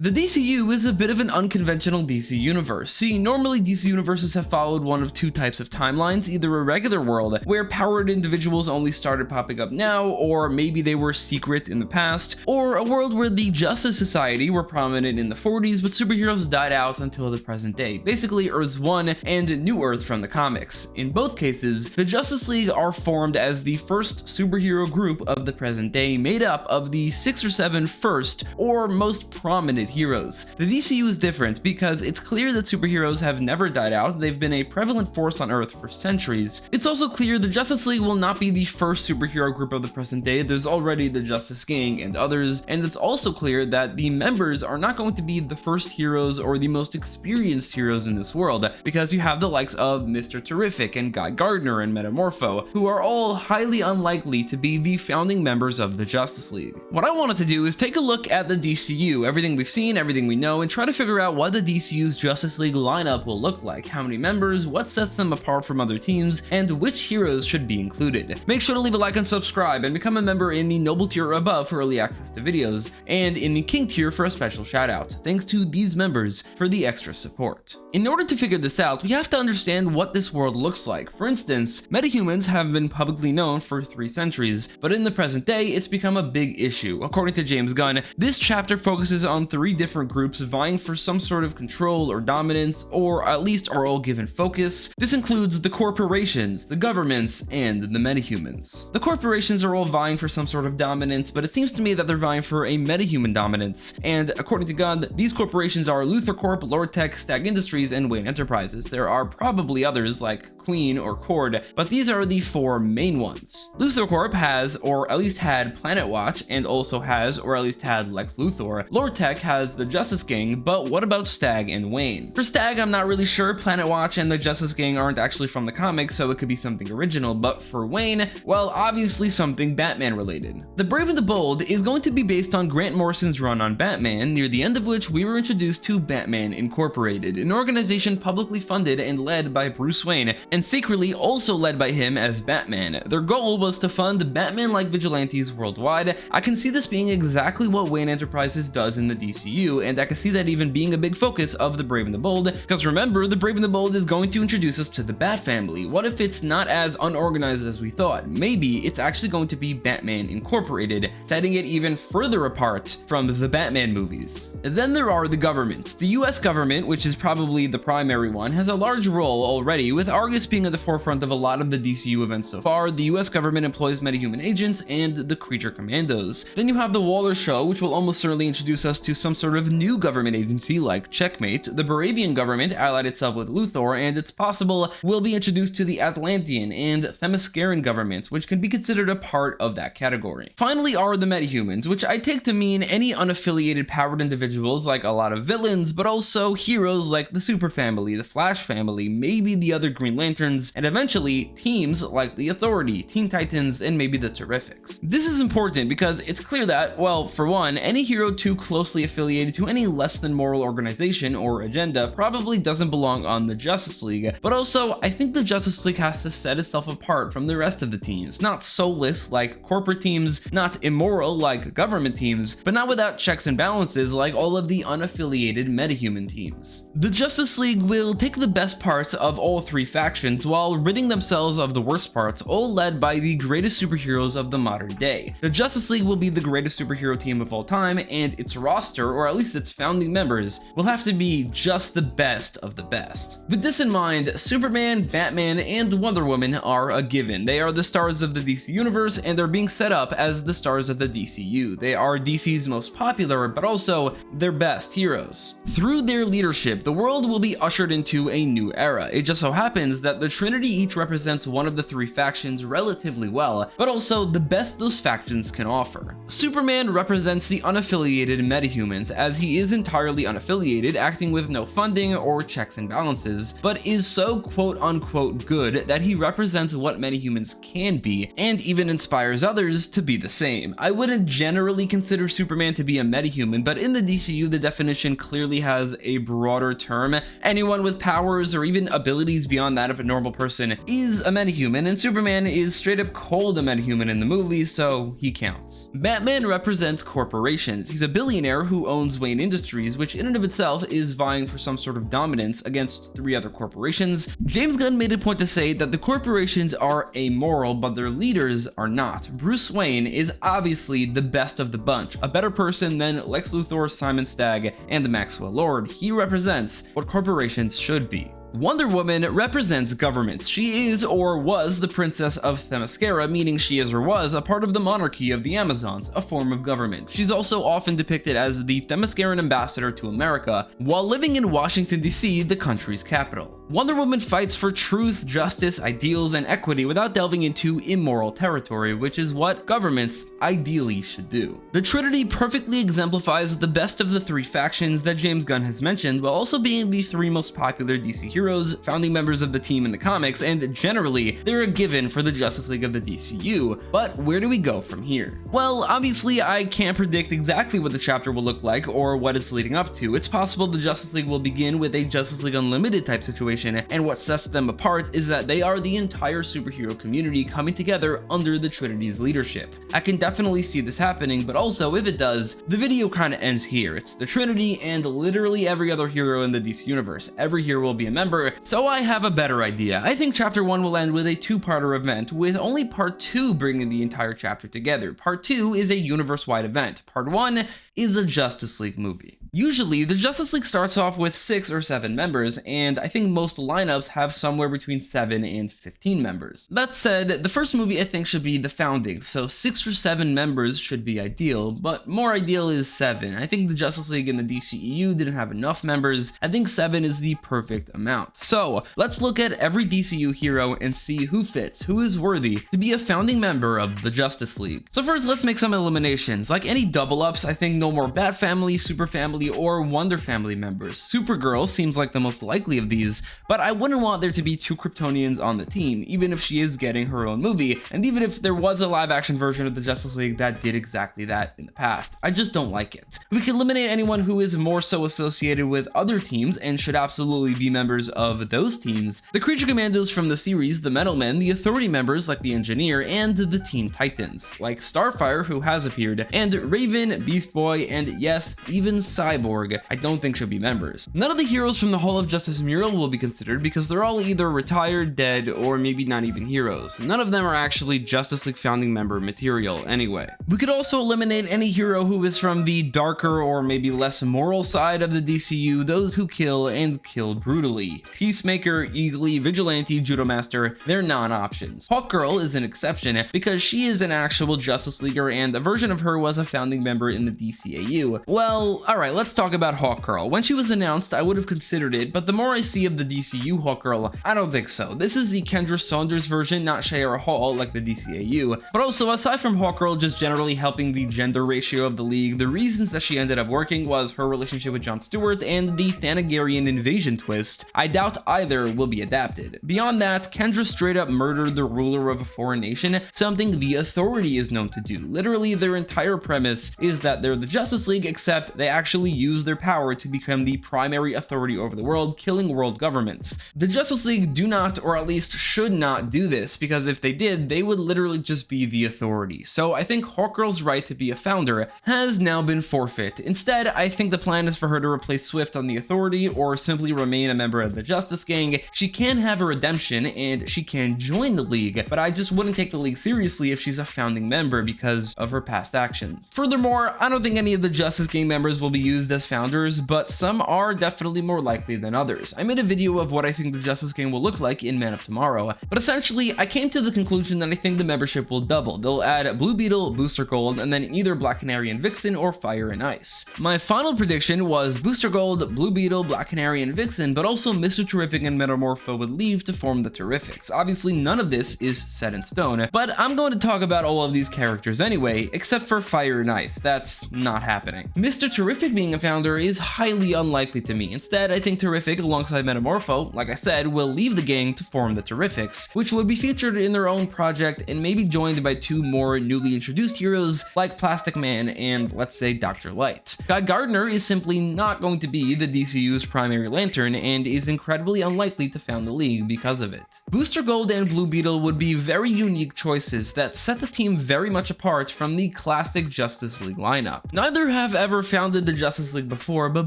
The DCU is a bit of an unconventional DC universe. See, normally DC universes have followed one of two types of timelines, either a regular world, where powered individuals only started popping up now, or maybe they were secret in the past, or a world where the Justice Society were prominent in the 40s, but superheroes died out until the present day. Basically, Earth's 1 and New Earth from the comics. In both cases, the Justice League are formed as the first superhero group of the present day, made up of the 6 or 7 first, or most prominent heroes. The DCU is different because it's clear that superheroes have never died out. They've been a prevalent force on Earth for centuries. It's also clear the Justice League will not be the first superhero group of the present day. There's already the Justice Gang and others, and it's also clear that the members are not going to be the first heroes or the most experienced heroes in this world, because you have the likes of Mr. Terrific and Guy Gardner and Metamorpho, who are all highly unlikely to be the founding members of the Justice League. What I wanted to do is take a look at the DCU, everything we've seen, everything we know, and try to figure out what the DCU's Justice League lineup will look like, how many members, what sets them apart from other teams, and which heroes should be included. Make sure to leave a like and subscribe, and become a member in the Noble tier or above for early access to videos, and in the King tier for a special shout out. Thanks to these members for the extra support. In order to figure this out, we have to understand what this world looks like. For instance, metahumans have been publicly known for 3 centuries, but in the present day, it's become a big issue. According to James Gunn, this chapter focuses on 3 different groups vying for some sort of control or dominance, or at least are all given focus. This includes the corporations, the governments, and the metahumans. The corporations are all vying for some sort of dominance, but it seems to me that they're vying for a metahuman dominance, and according to Gunn, these corporations are Luthor Corp, Lord Tech, Stag Industries, and Wayne Enterprises. There are probably others like Queen or Cord, but these are the 4 main ones. Luthor Corp has, or at least had, Planet Watch, and also has, or at least had, Lex Luthor. Lord Tech has the Justice Gang, but what about Stag and Wayne? For Stag, I'm not really sure. Planet Watch and the Justice Gang aren't actually from the comics, so it could be something original, but for Wayne, well, obviously something Batman related. The Brave and the Bold is going to be based on Grant Morrison's run on Batman, near the end of which we were introduced to Batman Incorporated, an organization publicly funded and led by Bruce Wayne, and secretly also led by him as Batman. Their goal was to fund Batman-like vigilantes worldwide. I can see this being exactly what Wayne Enterprises does in the DCU, and I can see that even being a big focus of the Brave and the Bold, because remember, the Brave and the Bold is going to introduce us to the Bat family. What if it's not as unorganized as we thought? Maybe it's actually going to be Batman Incorporated, setting it even further apart from the Batman movies. And then there are the governments. The US government, which is probably the primary one, has a large role already, with Argus being at the forefront of a lot of the DCU events so far. The US government employs metahuman agents and the Creature Commandos. Then you have the Waller Show, which will almost certainly introduce us to some sort of new government agency like Checkmate. The Baravian government allied itself with Luthor, and it's possible we'll be introduced to the Atlantean and Themysciran governments, which can be considered a part of that category. Finally are the metahumans, which I take to mean any unaffiliated powered individuals like a lot of villains, but also heroes like the Super Family, the Flash family, maybe the other Green Lanterns, and eventually teams like the Authority, Teen Titans, and maybe the Terrifics. This is important because it's clear that, well, for one, any hero too closely affiliated to any less than moral organization or agenda probably doesn't belong on the Justice League, but also I think the Justice League has to set itself apart from the rest of the teams, not soulless like corporate teams, not immoral like government teams, but not without checks and balances like all of the unaffiliated metahuman teams. The Justice League will take the best parts of all 3 factions while ridding themselves of the worst parts, all led by the greatest superheroes of the modern day. The Justice League will be the greatest superhero team of all time, and its roster, or at least its founding members, will have to be just the best of the best. With this in mind, Superman, Batman, and Wonder Woman are a given. They are the stars of the DC universe, and they're being set up as the stars of the DCU. They are DC's most popular, but also their best heroes. Through their leadership, the world will be ushered into a new era. It just so happens that the Trinity each represents one of the 3 factions relatively well, but also the best those factions can offer. Superman represents the unaffiliated metahumans, as he is entirely unaffiliated, acting with no funding or checks and balances, but is so quote-unquote good that he represents what metahumans can be, and even inspires others to be the same. I wouldn't generally consider Superman to be a metahuman, but in the DCU the definition clearly has a broader term. Anyone with powers or even abilities beyond that of a normal person is a metahuman, and Superman is straight up called a metahuman in the movie, so he counts. Batman represents corporations. He's a billionaire who owns Wayne Industries, which in and of itself is vying for some sort of dominance against 3 other corporations, James Gunn made a point to say that the corporations are amoral, but their leaders are not. Bruce Wayne is obviously the best of the bunch, a better person than Lex Luthor, Simon Stagg, and Maxwell Lord. He represents what corporations should be. Wonder Woman represents governments. She is or was the princess of Themyscira, meaning she is or was a part of the monarchy of the Amazons, a form of government. She's also often depicted as the Themysciran ambassador to America, while living in Washington, D.C., the country's capital. Wonder Woman fights for truth, justice, ideals, and equity without delving into immoral territory, which is what governments ideally should do. The Trinity perfectly exemplifies the best of the 3 factions that James Gunn has mentioned, while also being the 3 most popular DC heroes, founding members of the team in the comics, and generally, they're a given for the Justice League of the DCU. But where do we go from here? Well, obviously, I can't predict exactly what the chapter will look like or what it's leading up to. It's possible the Justice League will begin with a Justice League Unlimited type situation, and what sets them apart is that they are the entire superhero community coming together under the Trinity's leadership. I can definitely see this happening, but also if it does, the video kind of ends here. It's the Trinity and literally every other hero in the DC universe. Every hero will be a member, so I have a better idea. I think chapter 1 will end with a 2-parter event, with only part 2 bringing the entire chapter together. Part 2 is a universe-wide event. Part 1 is a Justice League movie. Usually, the Justice League starts off with 6 or 7 members, and I think most lineups have somewhere between 7 and 15 members. That said, the first movie I think should be the founding, so 6 or 7 members should be ideal, but more ideal is 7. I think the Justice League and the DCEU didn't have enough members. I think 7 is the perfect amount. So, let's look at every DCU hero and see who fits, who is worthy to be a founding member of the Justice League. So first, let's make some eliminations. Like any double-ups, I think no more Bat Family, Super Family, or Wonder Family members. Supergirl seems like the most likely of these, but I wouldn't want there to be 2 Kryptonians on the team, even if she is getting her own movie, and even if there was a live-action version of the Justice League that did exactly that in the past. I just don't like it. We can eliminate anyone who is more so associated with other teams and should absolutely be members of those teams. The Creature Commandos from the series, the Metal Men, the Authority members like the Engineer, and the Teen Titans, like Starfire, who has appeared, and Raven, Beast Boy, and yes, even Cyborg, I don't think should be members. None of the heroes from the Hall of Justice mural will be considered because they're all either retired, dead, or maybe not even heroes. None of them are actually Justice League founding member material anyway. We could also eliminate any hero who is from the darker or maybe less moral side of the DCU, those who kill and kill brutally. Peacemaker, Eagly, Vigilante, Judo Master, they're non-options. Hawkgirl is an exception because she is an actual Justice Leaguer and a version of her was a founding member in the DCAU. Well, alright, let's talk about Hawkgirl. When she was announced, I would have considered it, but the more I see of the DCU Hawkgirl, I don't think so. This is the Kendra Saunders version, not Shayera Hall like the DCAU. But also, aside from Hawkgirl just generally helping the gender ratio of the league, the reasons that she ended up working was her relationship with Jon Stewart and the Thanagarian invasion twist. I doubt either will be adapted. Beyond that, Kendra straight up murdered the ruler of a foreign nation, something the Authority is known to do. Literally, their entire premise is that they're the Justice League, except they actually use their power to become the primary authority over the world, killing world governments. The Justice League do not, or at least should not, do this, because if they did, they would literally just be the Authority. So I think Hawkgirl's right to be a founder has now been forfeit. Instead, I think the plan is for her to replace Swift on the Authority, or simply remain a member of the Justice Gang. She can have a redemption, and she can join the League, but I just wouldn't take the League seriously if she's a founding member because of her past actions. Furthermore, I don't think any of the Justice Gang members will be used as founders, but some are definitely more likely than others. I made a video of what I think the Justice Gang will look like in Man of Tomorrow, but essentially I came to the conclusion that I think the membership will double. They'll add Blue Beetle, Booster Gold, and then either Black Canary and Vixen or Fire and Ice. My final prediction was Booster Gold, Blue Beetle, Black Canary, and Vixen, but also Mr. Terrific and Metamorpho would leave to form the Terrifics. Obviously none of this is set in stone, but I'm going to talk about all of these characters anyway, except for Fire and Ice. That's not happening. Mr. Terrific being a founder is highly unlikely to me. Instead, I think Terrific alongside Metamorpho, like I said, will leave the gang to form the Terrifics, which would be featured in their own project and maybe joined by 2 more newly introduced heroes like Plastic Man and, let's say, Dr. Light. Guy Gardner is simply not going to be the DCU's primary lantern and is incredibly unlikely to found the League because of it. Booster Gold and Blue Beetle would be very unique choices that set the team very much apart from the classic Justice League lineup. Neither have ever founded the Justice Justice League before, but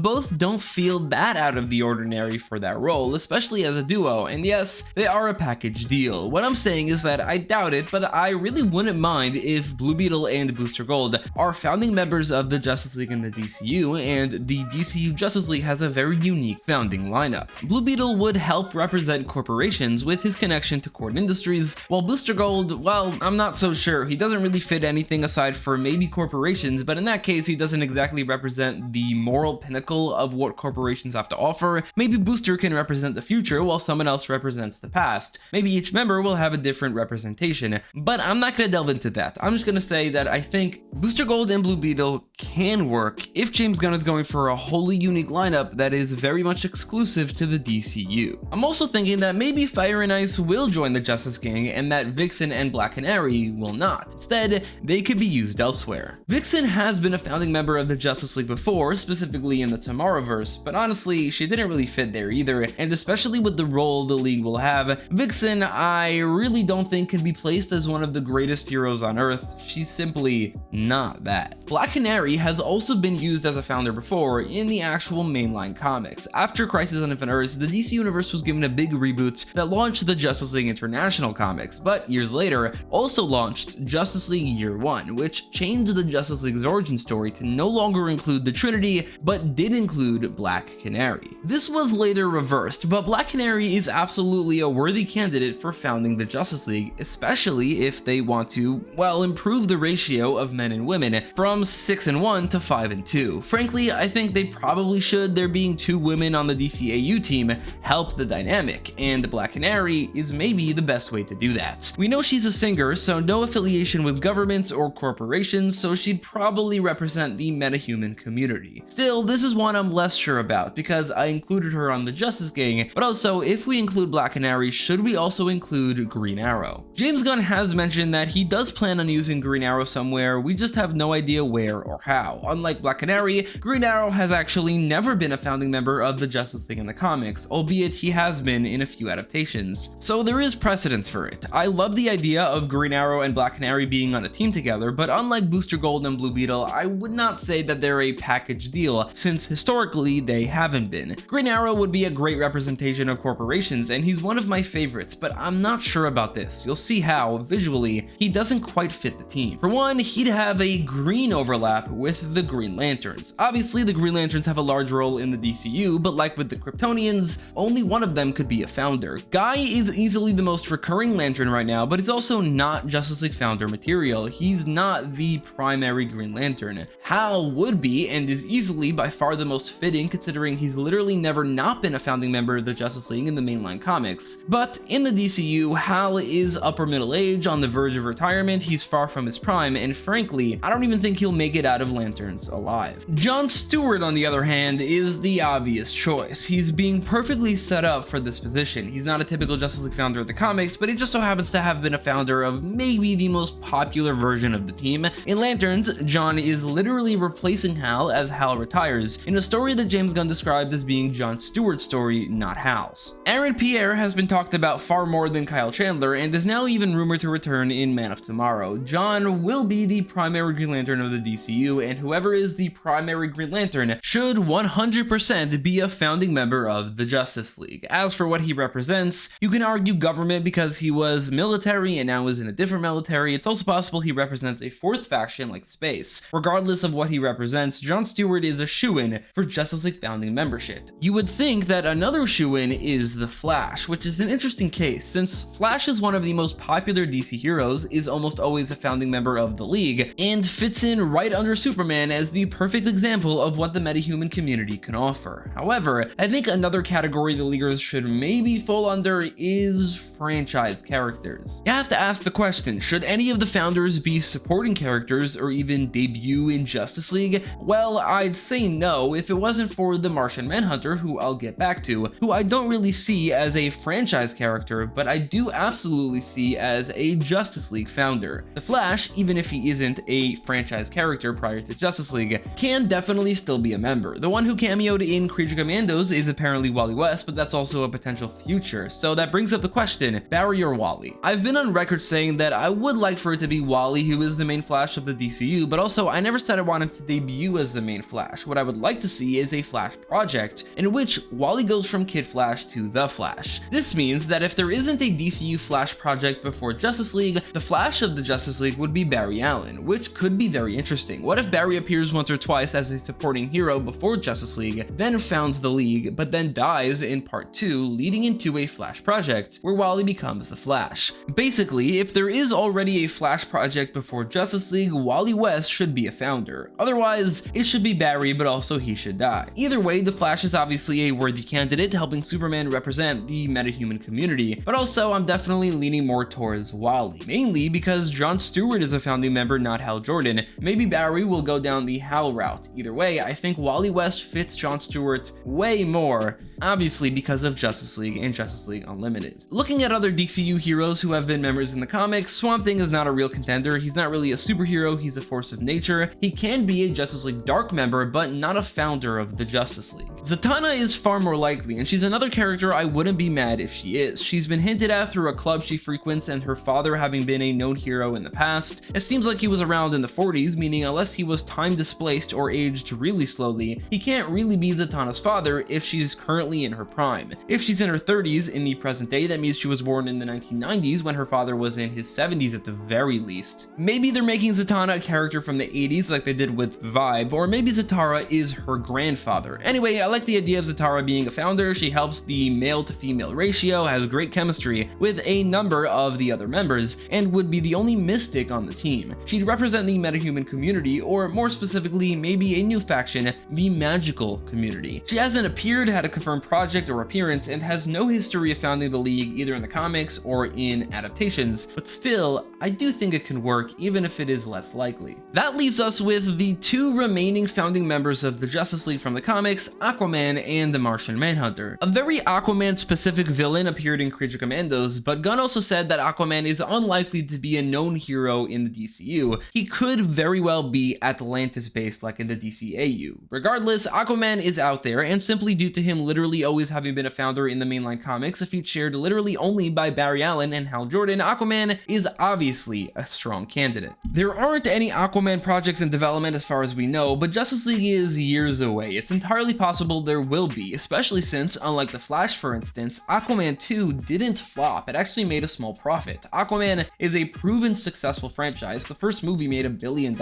both don't feel that out of the ordinary for that role, especially as a duo, and yes, they are a package deal. What I'm saying is that I doubt it, but I really wouldn't mind if Blue Beetle and Booster Gold are founding members of the Justice League in the DCU, and the DCU Justice League has a very unique founding lineup. Blue Beetle would help represent corporations with his connection to Cord Industries, while Booster Gold, well, I'm not so sure. He doesn't really fit anything aside for maybe corporations, but in that case, he doesn't exactly represent the moral pinnacle of what corporations have to offer. Maybe Booster can represent the future while someone else represents the past. Maybe each member will have a different representation, but I'm not going to delve into that. I'm just going to say that I think Booster Gold and Blue Beetle can work if James Gunn is going for a wholly unique lineup that is very much exclusive to the DCU. I'm also thinking that maybe Fire and Ice will join the Justice Gang and that Vixen and Black Canary will not. Instead, they could be used elsewhere. Vixen has been a founding member of the Justice League before, specifically in the Tomorrowverse, but honestly, she didn't really fit there either, and especially with the role the League will have, Vixen I really don't think can be placed as one of the greatest heroes on Earth. She's simply not that. Black Canary has also been used as a founder before in the actual mainline comics. After Crisis on Infinite Earths, the DC Universe was given a big reboot that launched the Justice League International comics, but years later also launched Justice League Year One, which changed the Justice League's origin story to no longer include the Trinity, but did include Black Canary. This was later reversed, but Black Canary is absolutely a worthy candidate for founding the Justice League, especially if they want to, well, improve the ratio of men and women from 6-1 to 5-2. Frankly, I think they probably should. There being 2 women on the DCAU team help the dynamic, and Black Canary is maybe the best way to do that. We know she's a singer, so no affiliation with governments or corporations, so she'd probably represent the metahuman community. Still, this is one I'm less sure about because I included her on the Justice Gang, but also if we include Black Canary, should we also include Green Arrow? James Gunn has mentioned that he does plan on using Green Arrow somewhere, we just have no idea where or how. Unlike Black Canary, Green Arrow has actually never been a founding member of the Justice League in the comics, albeit he has been in a few adaptations. So there is precedence for it. I love the idea of Green Arrow and Black Canary being on a team together, but unlike Booster Gold and Blue Beetle, I would not say that they're a package deal, since historically they haven't been. Green Arrow would be a great representation of corporations, and he's one of my favorites, but I'm not sure about this. You'll see how, visually, he doesn't quite fit the team. For one, he'd have a green overlap with the Green Lanterns. Obviously, the Green Lanterns have a large role in the DCU, but like with the Kryptonians, only one of them could be a founder. Guy is easily the most recurring Lantern right now, but he's also not Justice League founder material. He's not the primary Green Lantern. Hal would be, and is easily by far the most fitting considering he's literally never not been a founding member of the Justice League in the mainline comics. But in the DCU, Hal is upper middle age, on the verge of retirement, he's far from his prime, and frankly, I don't even think he'll make it out of Lanterns alive. John Stewart, on the other hand, is the obvious choice. He's being perfectly set up for this position. He's not a typical Justice League founder of the comics, but he just so happens to have been a founder of maybe the most popular version of the team. In Lanterns, John is literally replacing Hal as Hal retires, in a story that James Gunn described as being John Stewart's story, not Hal's. Aaron Pierre has been talked about far more than Kyle Chandler, and is now even rumored to return in Man of Tomorrow. John will be the primary Green Lantern of the DCU, and whoever is the primary Green Lantern should 100% be a founding member of the Justice League. As for what he represents, you can argue government because he was military and now is in a different military. It's also possible he represents a fourth faction like space. Regardless of what he represents, John Stewart is a shoo-in for Justice League founding membership. You would think that another shoo-in is the Flash, which is an interesting case since Flash is one of the most popular DC heroes, is almost always a founding member of the League, and fits in right under Superman as the perfect example of what the metahuman community can offer. However, I think another category the Leaguers should maybe fall under is franchise characters. You have to ask the question, should any of the founders be supporting characters or even debut in Justice League? Well, I'd say no if it wasn't for the Martian Manhunter, who I'll get back to, who I don't really see as a franchise character, but I do absolutely see as a Justice League founder. The Flash, even if he isn't a franchise character prior to Justice League, can definitely still be a member. The one who cameoed in Creature Commandos is apparently Wally West, but that's also a potential future, so that brings up the question, Barry or Wally? I've been on record saying that I would like for it to be Wally who is the main Flash of the DCU, but also I never said I want him to debut as the main main Flash. What I would like to see is a Flash project in which Wally goes from Kid Flash to the Flash. This means that if there isn't a DCU Flash project before Justice League, the Flash of the Justice League would be Barry Allen, which could be very interesting. What if Barry appears once or twice as a supporting hero before Justice League, then founds the League, but then dies in part 2, leading into a Flash project where Wally becomes the Flash. Basically, if there is already a Flash project before Justice League, Wally West should be a founder. Otherwise, it should be Barry, but also he should die. Either way, the Flash is obviously a worthy candidate, helping Superman represent the metahuman community, but also I'm definitely leaning more towards Wally, mainly because John Stewart is a founding member, not Hal Jordan. Maybe Barry will go down the Hal route. Either way, I think Wally West fits John Stewart way more, obviously because of Justice League and Justice League Unlimited. Looking at other DCU heroes who have been members in the comics, Swamp Thing is not a real contender. He's not really a superhero, he's a force of nature. He can be a Justice League Dark member, but not a founder of the Justice League. Zatanna is far more likely, and she's another character I wouldn't be mad if she is. She's been hinted at through a club she frequents and her father having been a known hero in the past. It seems like he was around in the 40s, meaning unless he was time displaced or aged really slowly, he can't really be Zatanna's father if she's currently in her prime. If she's in her 30s in the present day, that means she was born in the 1990s when her father was in his 70s at the very least. Maybe they're making Zatanna a character from the 80s like they did with Vibe, or maybe Zatanna is her grandfather. Anyway, I like the idea of Zatanna being a founder. She helps the male to female ratio, has great chemistry with a number of the other members, and would be the only mystic on the team. She'd represent the metahuman community, or more specifically, maybe a new faction, the magical community. She hasn't appeared, had a confirmed project or appearance, and has no history of founding the League either in the comics or in adaptations, but still, I do think it can work even if it is less likely. That leaves us with the two remaining founding members of the Justice League from the comics, Aquaman and the Martian Manhunter. A very Aquaman specific villain appeared in Creature Commandos, but Gunn also said that Aquaman is unlikely to be a known hero in the DCU. He could very well be Atlantis based like in the DCAU. Regardless, Aquaman is out there, and simply due to him literally always having been a founder in the mainline comics, a feat shared literally only by Barry Allen and Hal Jordan, Aquaman is obviously a strong candidate. There aren't any Aquaman projects in development as far as we know, but Justice League is years away. It's entirely possible there will be, especially since, unlike The Flash for instance, Aquaman 2 didn't flop, it actually made a small profit. Aquaman is a proven successful franchise. The first movie made $1 billion.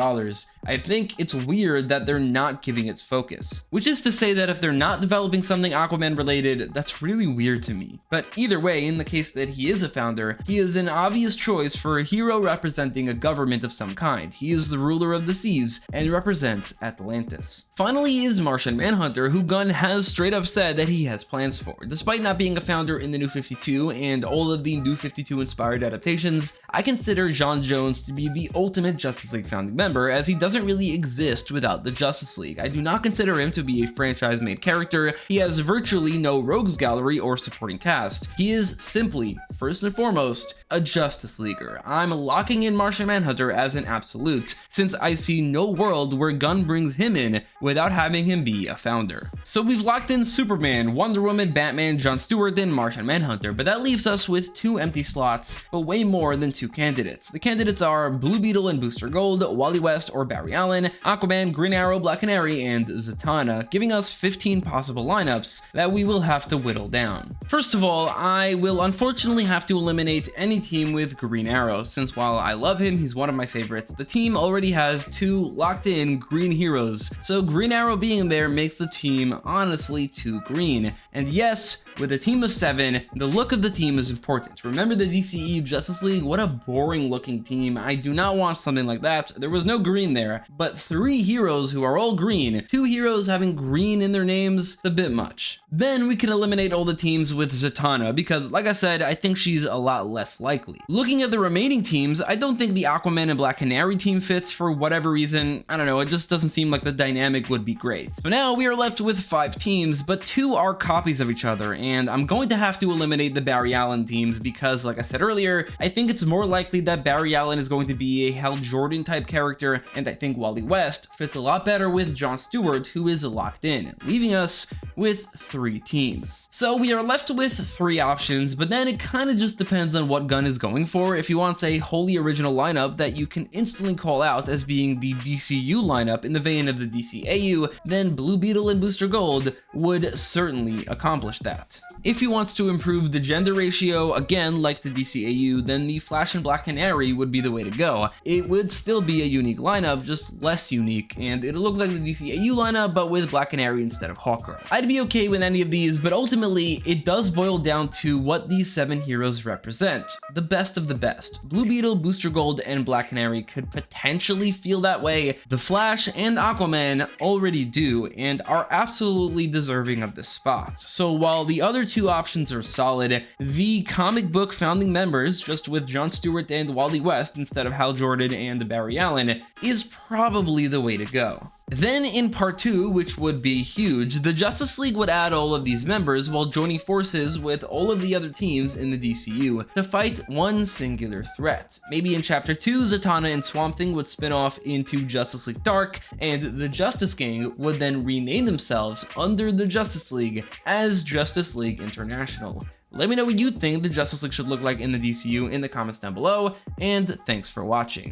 I think it's weird that they're not giving its focus, which is to say that if they're not developing something Aquaman related, that's really weird to me. But either way, in the case that he is a founder, he is an obvious choice for a hero representing a government of some kind. He is the ruler of the seas and represents Atlantis. Finally is Martian Manhunter, who Gunn has straight up said that he has plans for. Despite not being a founder in the New 52 and all of the New 52 inspired adaptations, I consider John Jones to be the ultimate Justice League founding member, as he doesn't really exist without the Justice League. I do not consider him to be a franchise main character. He has virtually no rogues gallery or supporting cast. He is simply, first and foremost, a Justice Leaguer. I'm locking in Martian Manhunter as an absolute, since I see no world where Gunn brings him in without having him be a founder. So we've locked in Superman, Wonder Woman, Batman, John Stewart, and Martian Manhunter, but that leaves us with 2 empty slots, but way more than 2 candidates. The candidates are Blue Beetle and Booster Gold, Wally West or Barry Allen, Aquaman, Green Arrow, Black Canary, and Zatanna, giving us 15 possible lineups that we will have to whittle down. First of all, I will unfortunately have to eliminate any team with Green Arrow, since while I love him, he's one of my favorites, the team already has 2 locked in green heroes, so Green Arrow being there makes the team honestly too green. And yes, with a team of 7, the look of the team is important. Remember the DCU Justice League? What a boring looking team. I do not want something like that. There was no green there, but 3 heroes who are all green, 2 heroes having green in their names, a bit much. Then we can eliminate all the teams with Zatanna, because like I said, I think she's a lot less likely. Looking at the remaining teams, I don't think the Aquaman and Black Canary team fits for whatever reason. I don't know, it just doesn't seem like the dynamic would be great. So now we are left with 5 teams, but 2 are copies of each other, and I'm going to have to eliminate the Barry Allen teams because, like I said earlier, I think it's more likely that Barry Allen is going to be a Hal Jordan type character, and I think Wally West fits a lot better with John Stewart, who is locked in, leaving us with 3 teams. So we are left with 3 options, but then it kind of just depends on what Gunn is going for. If he wants a wholly original lineup that you can instantly call out as being the DCU lineup in the vein canon of the DCAU, then Blue Beetle and Booster Gold would certainly accomplish that. If he wants to improve the gender ratio, again like the DCAU, then the Flash and Black Canary would be the way to go. It would still be a unique lineup, just less unique, and it'll look like the DCAU lineup, but with Black Canary instead of Hawkgirl. I'd be okay with any of these, but ultimately, it does boil down to what these 7 heroes represent. The best of the best. Blue Beetle, Booster Gold, and Black Canary could potentially feel that way. The Flash and Aquaman already do, and are absolutely deserving of this spot. So while the other 2 options are solid, the comic book founding members, just with John Stewart and Wally West instead of Hal Jordan and Barry Allen, is probably the way to go. Then in part 2, which would be huge, the Justice League would add all of these members while joining forces with all of the other teams in the DCU to fight one singular threat. Maybe in chapter 2, Zatanna and Swamp Thing would spin off into Justice League Dark, and the Justice Gang would then rename themselves under the Justice League as Justice League International. Let me know what you think the Justice League should look like in the DCU in the comments down below, and thanks for watching.